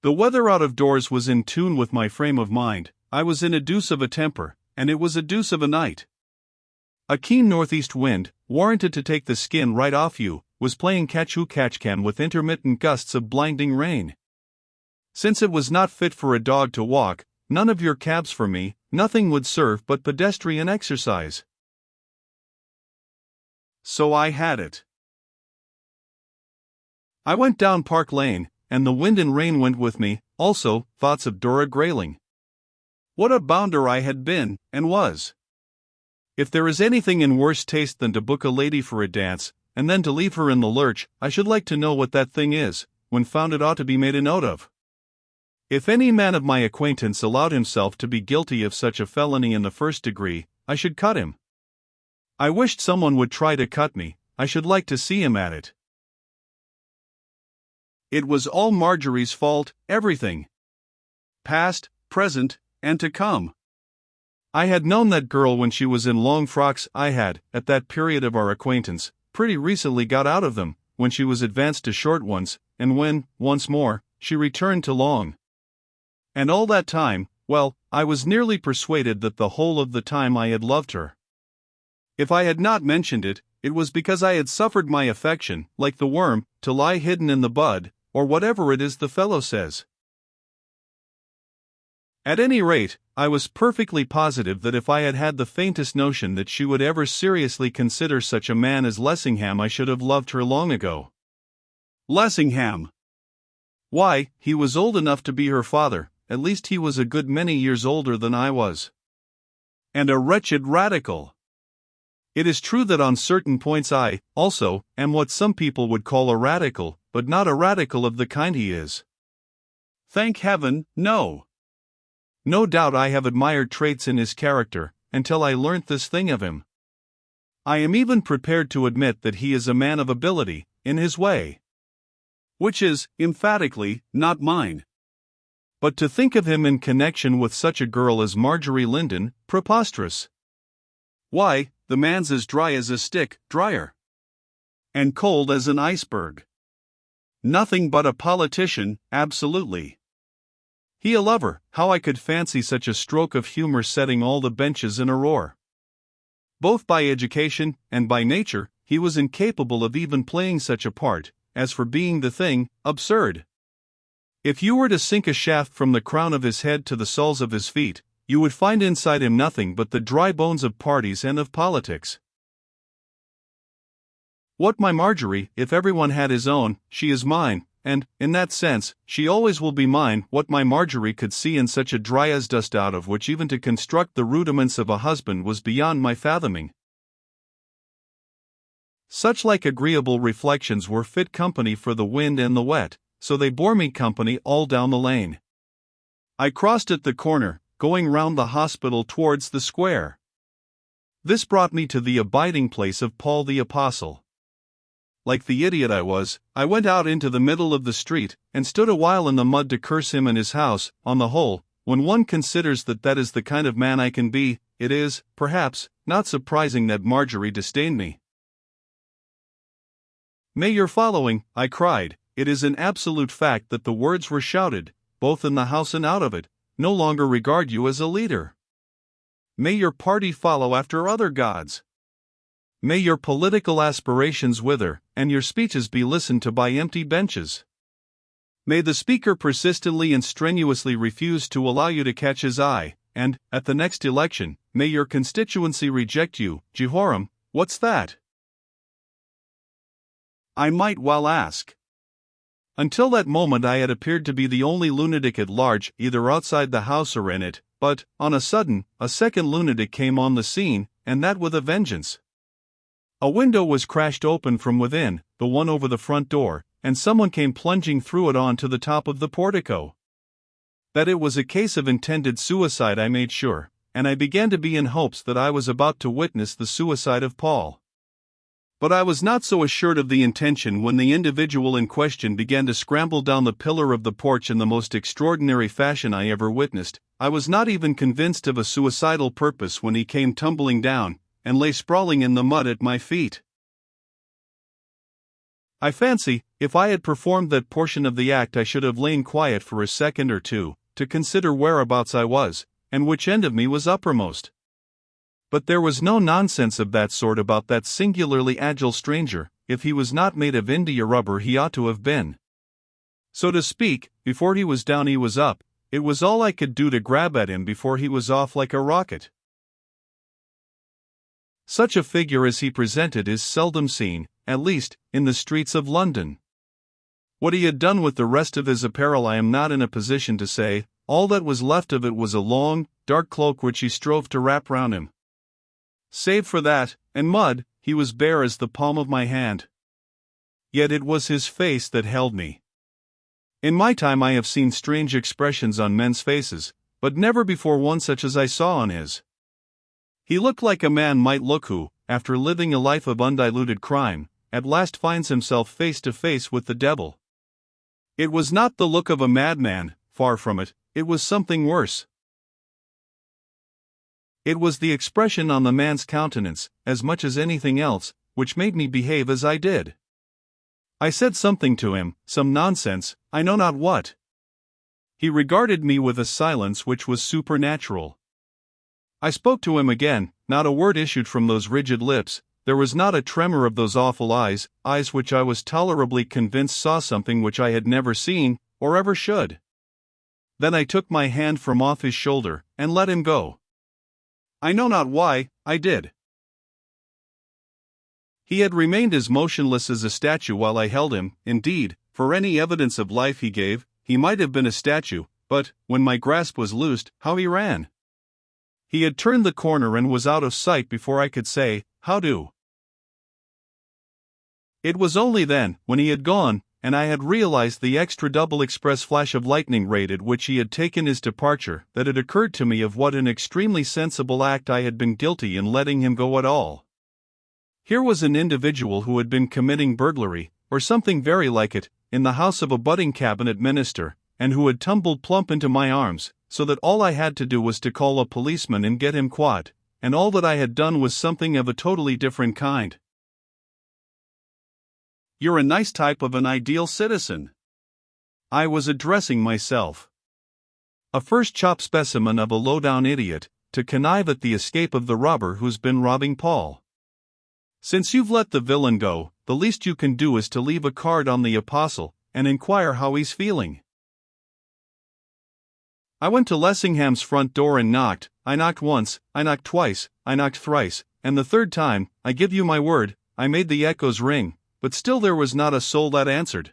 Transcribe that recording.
The weather out of doors was in tune with my frame of mind. I was in a deuce of a temper, and it was a deuce of a night. A keen northeast wind, warranted to take the skin right off you, was playing catch-who-catch-can with intermittent gusts of blinding rain. Since it was not fit for a dog to walk, none of your cabs for me, nothing would serve but pedestrian exercise. So I had it. I went down Park Lane, and the wind and rain went with me, also thoughts of Dora Grayling. What a bounder I had been, and was. If there is anything in worse taste than to book a lady for a dance, and then to leave her in the lurch, I should like to know what that thing is. When found, it ought to be made a note of. If any man of my acquaintance allowed himself to be guilty of such a felony in the first degree, I should cut him. I wished someone would try to cut me. I should like to see him at it. It was all Marjorie's fault, everything. Past, present, and to come. I had known that girl when she was in long frocks. I had, at that period of our acquaintance, pretty recently got out of them, when she was advanced to short ones, and when, once more, she returned to long. And all that time, well, I was nearly persuaded that the whole of the time I had loved her. If I had not mentioned it, it was because I had suffered my affection, like the worm, to lie hidden in the bud, or whatever it is the fellow says. At any rate, I was perfectly positive that if I had had the faintest notion that she would ever seriously consider such a man as Lessingham, I should have loved her long ago. Lessingham! Why, he was old enough to be her father, at least he was a good many years older than I was. And a wretched radical. It is true that on certain points I, also, am what some people would call a radical, but not a radical of the kind he is. Thank heaven, no. No doubt I have admired traits in his character, until I learnt this thing of him. I am even prepared to admit that he is a man of ability, in his way. Which is, emphatically, not mine. But to think of him in connection with such a girl as Marjorie Linden, preposterous. Why, the man's as dry as a stick, drier. And cold as an iceberg. Nothing but a politician, absolutely. He a lover, how I could fancy such a stroke of humor setting all the benches in a roar. Both by education, and by nature, he was incapable of even playing such a part. As for being the thing, absurd. If you were to sink a shaft from the crown of his head to the soles of his feet, you would find inside him nothing but the dry bones of parties and of politics. What my Marjorie, if everyone had his own, she is mine, and, in that sense, she always will be mine. What my Marjorie could see in such a dry as dust, out of which even to construct the rudiments of a husband was beyond my fathoming. Such like agreeable reflections were fit company for the wind and the wet, so they bore me company all down the lane. I crossed at the corner, going round the hospital towards the square. This brought me to the abiding place of Paul the Apostle. Like the idiot I was, I went out into the middle of the street, and stood a while in the mud to curse him and his house. On the whole, when one considers that that is the kind of man I can be, it is, perhaps, not surprising that Marjorie disdained me. May your following, I cried, it is an absolute fact that the words were shouted, both in the house and out of it, no longer regard you as a leader. May your party follow after other gods. May your political aspirations wither, and your speeches be listened to by empty benches. May the speaker persistently and strenuously refuse to allow you to catch his eye, and, at the next election, may your constituency reject you. Jehoram, what's that? I might well ask. Until that moment I had appeared to be the only lunatic at large, either outside the house or in it, but, on a sudden, a second lunatic came on the scene, and that with a vengeance. A window was crashed open from within, the one over the front door, and someone came plunging through it on to the top of the portico. That it was a case of intended suicide I made sure, and I began to be in hopes that I was about to witness the suicide of Paul. But I was not so assured of the intention when the individual in question began to scramble down the pillar of the porch in the most extraordinary fashion I ever witnessed. I was not even convinced of a suicidal purpose when he came tumbling down, and lay sprawling in the mud at my feet. I fancy, if I had performed that portion of the act, I should have lain quiet for a second or two, to consider whereabouts I was, and which end of me was uppermost. But there was no nonsense of that sort about that singularly agile stranger. If he was not made of India rubber, he ought to have been. So to speak, before he was down he was up. It was all I could do to grab at him before he was off like a rocket. Such a figure as he presented is seldom seen, at least, in the streets of London. What he had done with the rest of his apparel I am not in a position to say. All that was left of it was a long, dark cloak which he strove to wrap round him. Save for that, and mud, he was bare as the palm of my hand. Yet it was his face that held me. In my time I have seen strange expressions on men's faces, but never before one such as I saw on his. He looked like a man might look who, after living a life of undiluted crime, at last finds himself face to face with the devil. It was not the look of a madman, far from it, it was something worse. It was the expression on the man's countenance, as much as anything else, which made me behave as I did. I said something to him, some nonsense, I know not what. He regarded me with a silence which was supernatural. I spoke to him again, not a word issued from those rigid lips, there was not a tremor of those awful eyes which I was tolerably convinced saw something which I had never seen, or ever should. Then I took my hand from off his shoulder, and let him go. I know not why, I did. He had remained as motionless as a statue while I held him. Indeed, for any evidence of life he gave, he might have been a statue, but, when my grasp was loosed, how he ran! He had turned the corner and was out of sight before I could say, "How do?" It was only then, when he had gone, and I had realized the extra double express flash of lightning rate at which he had taken his departure, that it occurred to me of what an extremely sensible act I had been guilty in letting him go at all. Here was an individual who had been committing burglary, or something very like it, in the house of a budding cabinet minister, and who had tumbled plump into my arms, so that all I had to do was to call a policeman and get him caught, and all that I had done was something of a totally different kind. "You're a nice type of an ideal citizen." I was addressing myself. A first-chop specimen of a low-down idiot, to connive at the escape of the robber who's been robbing Paul. Since you've let the villain go, the least you can do is to leave a card on the apostle, and inquire how he's feeling. I went to Lessingham's front door and knocked. I knocked once, I knocked twice, I knocked thrice, and the third time, I give you my word, I made the echoes ring, but still there was not a soul that answered.